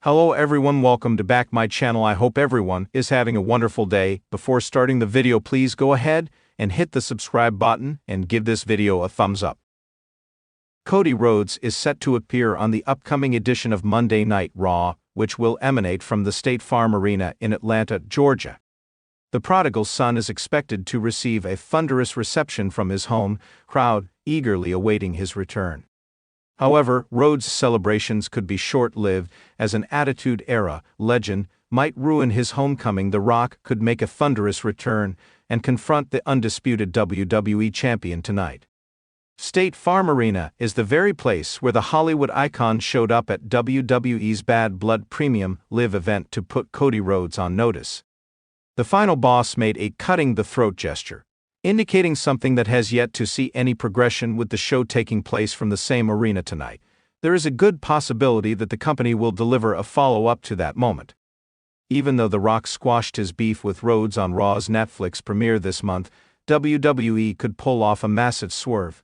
Hello everyone, welcome to back my channel. I hope everyone is having a wonderful day. Before starting the video, please go ahead and hit the subscribe button and give this video a thumbs up. Cody Rhodes is set to appear on the upcoming edition of Monday Night Raw, which will emanate from the State Farm Arena in Atlanta, Georgia. The prodigal son is expected to receive a thunderous reception from his home crowd, eagerly awaiting his return. However, Rhodes' celebrations could be short-lived, as an Attitude Era legend might ruin his homecoming. The Rock could make a thunderous return and confront the undisputed WWE champion tonight. State Farm Arena is the very place where the Hollywood icon showed up at WWE's Bad Blood Premium Live event to put Cody Rhodes on notice. The final boss made a cutting-the-throat gesture, indicating something that has yet to see any progression. With the show taking place from the same arena tonight, there is a good possibility that the company will deliver a follow-up to that moment. Even though The Rock squashed his beef with Rhodes on Raw's Netflix premiere this month, WWE could pull off a massive swerve.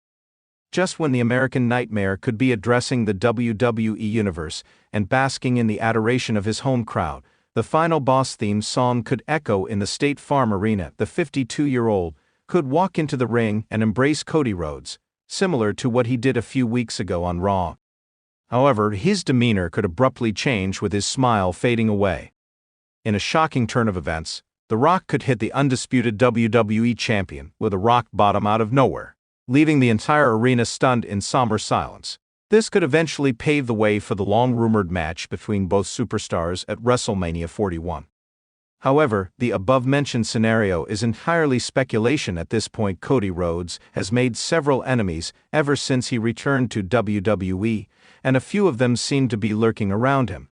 Just when the American Nightmare could be addressing the WWE Universe and basking in the adoration of his home crowd, the final boss theme song could echo in the State Farm Arena. The 52-year-old could walk into the ring and embrace Cody Rhodes, similar to what he did a few weeks ago on Raw. However, his demeanor could abruptly change, with his smile fading away. In a shocking turn of events, The Rock could hit the undisputed WWE champion with a rock bottom out of nowhere, leaving the entire arena stunned in somber silence. This could eventually pave the way for the long-rumored match between both superstars at WrestleMania 41. However, the above-mentioned scenario is entirely speculation at this point. Cody Rhodes has made several enemies ever since he returned to WWE, and a few of them seem to be lurking around him.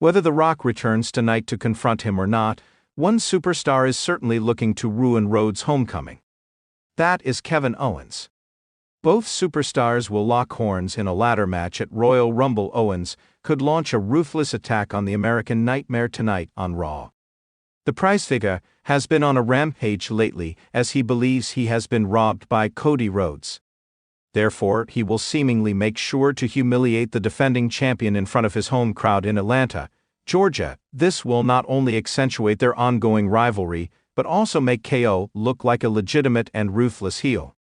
Whether The Rock returns tonight to confront him or not, one superstar is certainly looking to ruin Rhodes' homecoming. That is Kevin Owens. Both superstars will lock horns in a ladder match at Royal Rumble. Owens could launch a ruthless attack on the American Nightmare tonight on Raw. The prize figure has been on a rampage lately, as he believes he has been robbed by Cody Rhodes. Therefore, he will seemingly make sure to humiliate the defending champion in front of his home crowd in Atlanta, Georgia. This will not only accentuate their ongoing rivalry, but also make KO look like a legitimate and ruthless heel.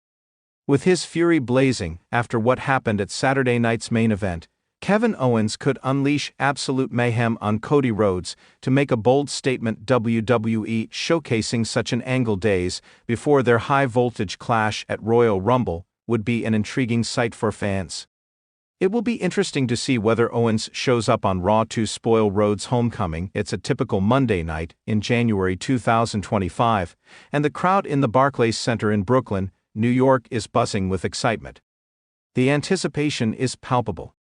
With his fury blazing after what happened at Saturday night's main event, Kevin Owens could unleash absolute mayhem on Cody Rhodes to make a bold statement. WWE showcasing such an angle days before their high-voltage clash at Royal Rumble would be an intriguing sight for fans. It will be interesting to see whether Owens shows up on Raw to spoil Rhodes' homecoming. It's a typical Monday night in January 2025, and the crowd in the Barclays Center in Brooklyn, New York is buzzing with excitement. The anticipation is palpable.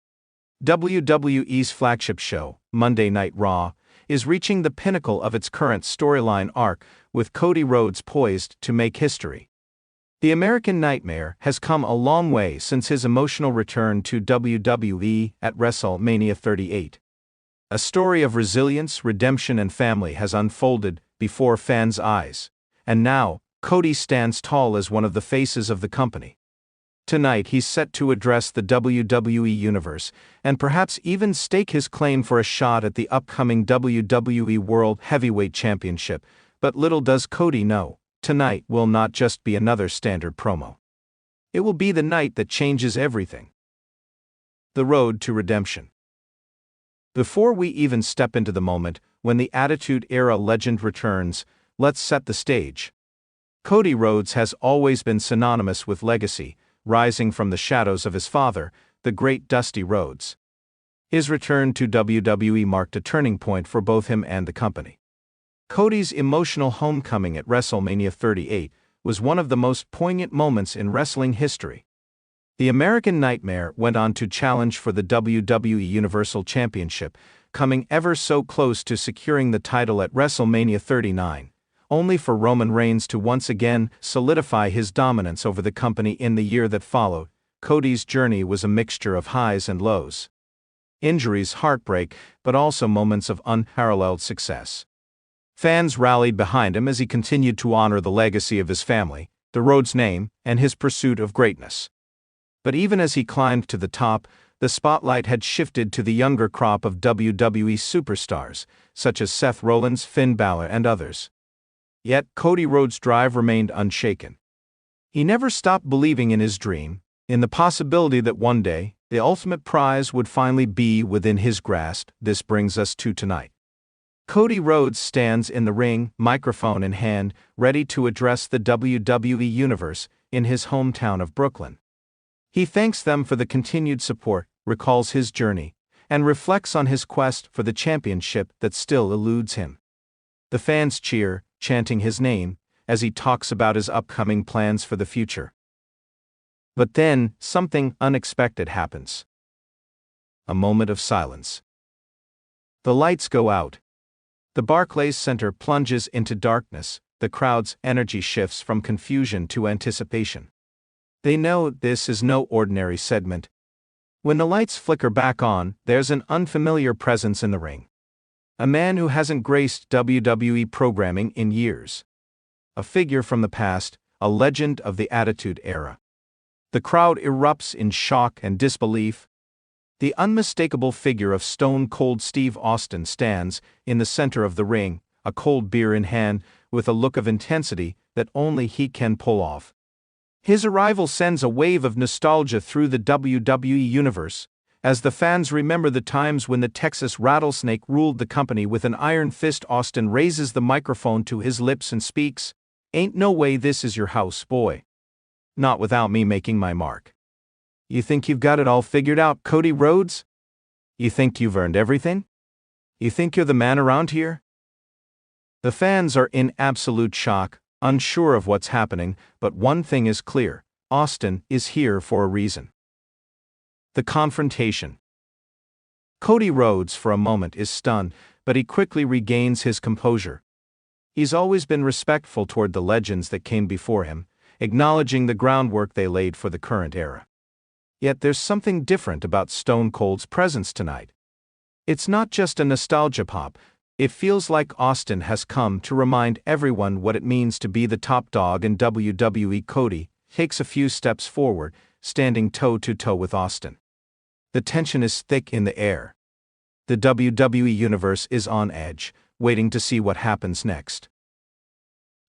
WWE's flagship show, Monday Night Raw, is reaching the pinnacle of its current storyline arc, with Cody Rhodes poised to make history. The American Nightmare has come a long way since his emotional return to WWE at WrestleMania 38. A story of resilience, redemption, and family has unfolded before fans' eyes, and now, Cody stands tall as one of the faces of the company. Tonight he's set to address the WWE Universe, and perhaps even stake his claim for a shot at the upcoming WWE World Heavyweight Championship. But little does Cody know, tonight will not just be another standard promo. It will be the night that changes everything. The road to redemption. Before we even step into the moment when the Attitude Era legend returns, let's set the stage. Cody Rhodes has always been synonymous with legacy, rising from the shadows of his father, the great Dusty Rhodes. His return to WWE marked a turning point for both him and the company. Cody's emotional homecoming at WrestleMania 38 was one of the most poignant moments in wrestling history. The American Nightmare went on to challenge for the WWE Universal Championship, coming ever so close to securing the title at WrestleMania 39. Only for Roman Reigns to once again solidify his dominance over the company in the year that followed. Cody's journey was a mixture of highs and lows. Injuries, heartbreak, but also moments of unparalleled success. Fans rallied behind him as he continued to honor the legacy of his family, the Rhodes name, and his pursuit of greatness. But even as he climbed to the top, the spotlight had shifted to the younger crop of WWE superstars, such as Seth Rollins, Finn Balor, and others. Yet, Cody Rhodes' drive remained unshaken. He never stopped believing in his dream, in the possibility that one day, the ultimate prize would finally be within his grasp. This brings us to tonight. Cody Rhodes stands in the ring, microphone in hand, ready to address the WWE Universe in his hometown of Brooklyn. He thanks them for the continued support, recalls his journey, and reflects on his quest for the championship that still eludes him. The fans cheer, chanting his name, as he talks about his upcoming plans for the future. But then, something unexpected happens. A moment of silence. The lights go out. The Barclays Center plunges into darkness, the crowd's energy shifts from confusion to anticipation. They know this is no ordinary segment. When the lights flicker back on, there's an unfamiliar presence in the ring. A man who hasn't graced WWE programming in years. A figure from the past, a legend of the Attitude Era. The crowd erupts in shock and disbelief. The unmistakable figure of Stone Cold Steve Austin stands in the center of the ring, a cold beer in hand, with a look of intensity that only he can pull off. His arrival sends a wave of nostalgia through the WWE universe, as the fans remember the times when the Texas Rattlesnake ruled the company with an iron fist. Austin raises the microphone to his lips and speaks, "Ain't no way this is your house, boy. Not without me making my mark. You think you've got it all figured out, Cody Rhodes? You think you've earned everything? You think you're the man around here?" The fans are in absolute shock, unsure of what's happening, but one thing is clear: Austin is here for a reason. The confrontation. Cody Rhodes for a moment is stunned, but he quickly regains his composure. He's always been respectful toward the legends that came before him, acknowledging the groundwork they laid for the current era. Yet there's something different about Stone Cold's presence tonight. It's not just a nostalgia pop. It feels like Austin has come to remind everyone what it means to be the top dog in WWE. Cody takes a few steps forward, standing toe-to-toe with Austin. The tension is thick in the air. The WWE Universe is on edge, waiting to see what happens next.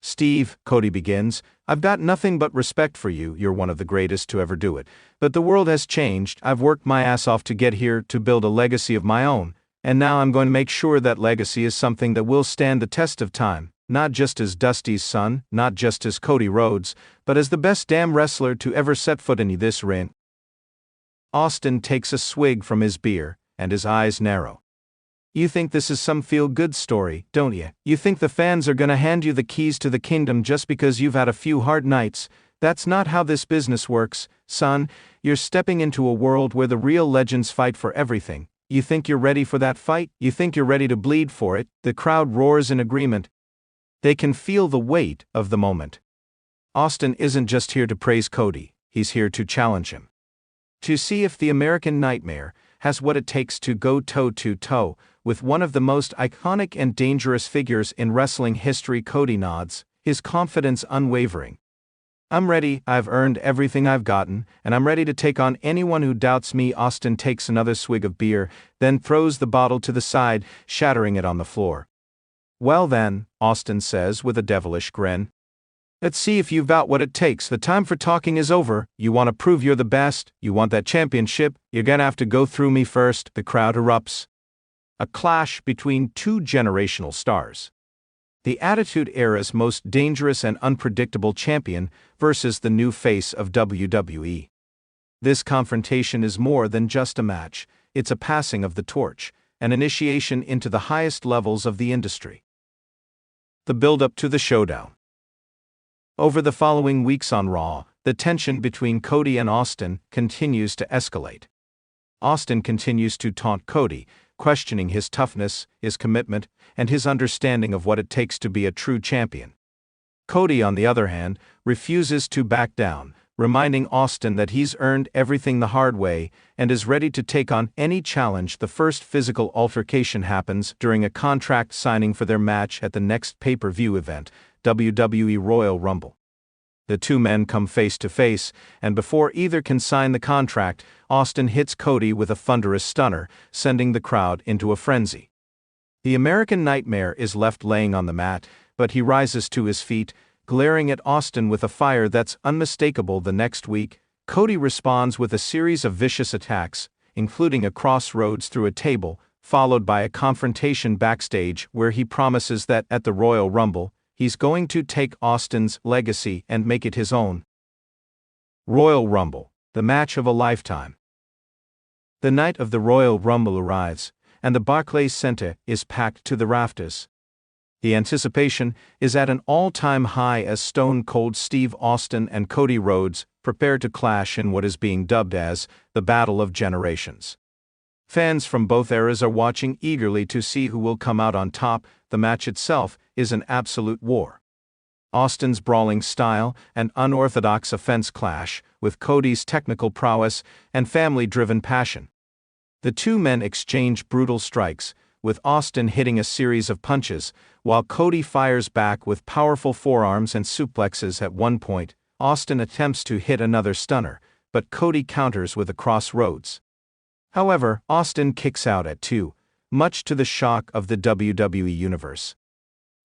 "Steve," Cody begins, "I've got nothing but respect for you. You're one of the greatest to ever do it. But the world has changed. I've worked my ass off to get here, to build a legacy of my own. And now I'm going to make sure that legacy is something that will stand the test of time, not just as Dusty's son, not just as Cody Rhodes, but as the best damn wrestler to ever set foot in this ring." Austin takes a swig from his beer, and his eyes narrow. "You think this is some feel-good story, don't you? You think the fans are gonna hand you the keys to the kingdom just because you've had a few hard nights? That's not how this business works, son. You're stepping into a world where the real legends fight for everything. You think you're ready for that fight? You think you're ready to bleed for it?" The crowd roars in agreement. They can feel the weight of the moment. Austin isn't just here to praise Cody, he's here to challenge him. To see if the American Nightmare has what it takes to go toe-to-toe with one of the most iconic and dangerous figures in wrestling history. Cody nods, his confidence unwavering. "I'm ready. I've earned everything I've gotten, and I'm ready to take on anyone who doubts me." Austin takes another swig of beer, then throws the bottle to the side, shattering it on the floor. "Well then," Austin says with a devilish grin, "let's see if you've got what it takes. The time for talking is over. You want to prove you're the best? You want that championship? You're gonna have to go through me first." The crowd erupts. A clash between two generational stars. The Attitude Era's most dangerous and unpredictable champion versus the new face of WWE. This confrontation is more than just a match. It's a passing of the torch, an initiation into the highest levels of the industry. The build-up to the showdown. Over the following weeks on Raw, the tension between Cody and Austin continues to escalate. Austin continues to taunt Cody, questioning his toughness, his commitment, and his understanding of what it takes to be a true champion. Cody, on the other hand, refuses to back down, reminding Austin that he's earned everything the hard way and is ready to take on any challenge. The first physical altercation happens during a contract signing for their match at the next pay-per-view event, WWE Royal Rumble. The two men come face to face, and before either can sign the contract, Austin hits Cody with a thunderous stunner, sending the crowd into a frenzy. The American Nightmare is left laying on the mat, but he rises to his feet, glaring at Austin with a fire that's unmistakable. The next week, Cody responds with a series of vicious attacks, including a crossroads through a table, followed by a confrontation backstage where he promises that at the Royal Rumble, he's going to take Austin's legacy and make it his own. Royal Rumble, the match of a lifetime. The night of the Royal Rumble arrives, and the Barclays Center is packed to the rafters. The anticipation is at an all-time high as Stone Cold Steve Austin and Cody Rhodes prepare to clash in what is being dubbed as the Battle of Generations. Fans from both eras are watching eagerly to see who will come out on top. The match itself is an absolute war. Austin's brawling style and unorthodox offense clash with Cody's technical prowess and family-driven passion. The two men exchange brutal strikes, with Austin hitting a series of punches, while Cody fires back with powerful forearms and suplexes. At one point, Austin attempts to hit another stunner, but Cody counters with a crossroads. However, Austin kicks out at 2, much to the shock of the WWE Universe.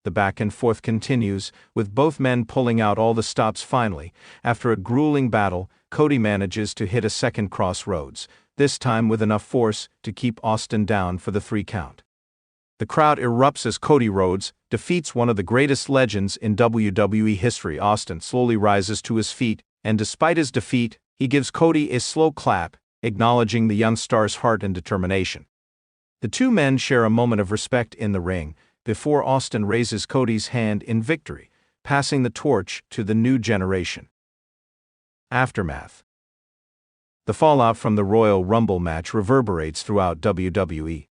The back and forth continues, with both men pulling out all the stops. Finally, after a grueling battle, Cody manages to hit a second crossroads, this time with enough force to keep Austin down for the 3 count. The crowd erupts as Cody Rhodes defeats one of the greatest legends in WWE history. Austin slowly rises to his feet, and despite his defeat, he gives Cody a slow clap, acknowledging the young star's heart and determination. The two men share a moment of respect in the ring, before Austin raises Cody's hand in victory, passing the torch to the new generation. Aftermath. The fallout from the Royal Rumble match reverberates throughout WWE.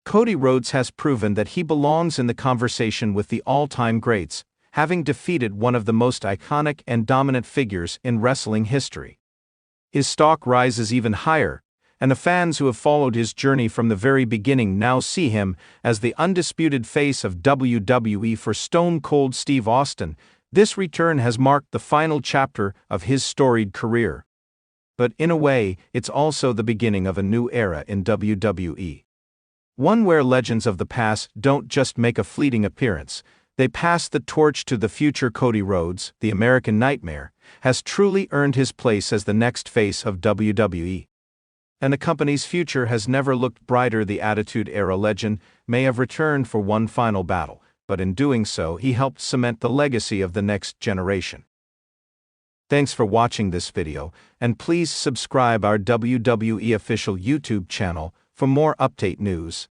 Cody Rhodes has proven that he belongs in the conversation with the all-time greats, having defeated one of the most iconic and dominant figures in wrestling history. His stock rises even higher, and the fans who have followed his journey from the very beginning now see him as the undisputed face of WWE. For Stone Cold Steve Austin, this return has marked the final chapter of his storied career. But in a way, it's also the beginning of a new era in WWE. One where legends of the past don't just make a fleeting appearance, they pass the torch to the future. Cody Rhodes, the American Nightmare, has truly earned his place as the next face of WWE. And the company's future has never looked brighter. The Attitude Era legend may have returned for one final battle, but in doing so he helped cement the legacy of the next generation. Thanks for watching this video, and please subscribe our WWE official YouTube channel for more update news.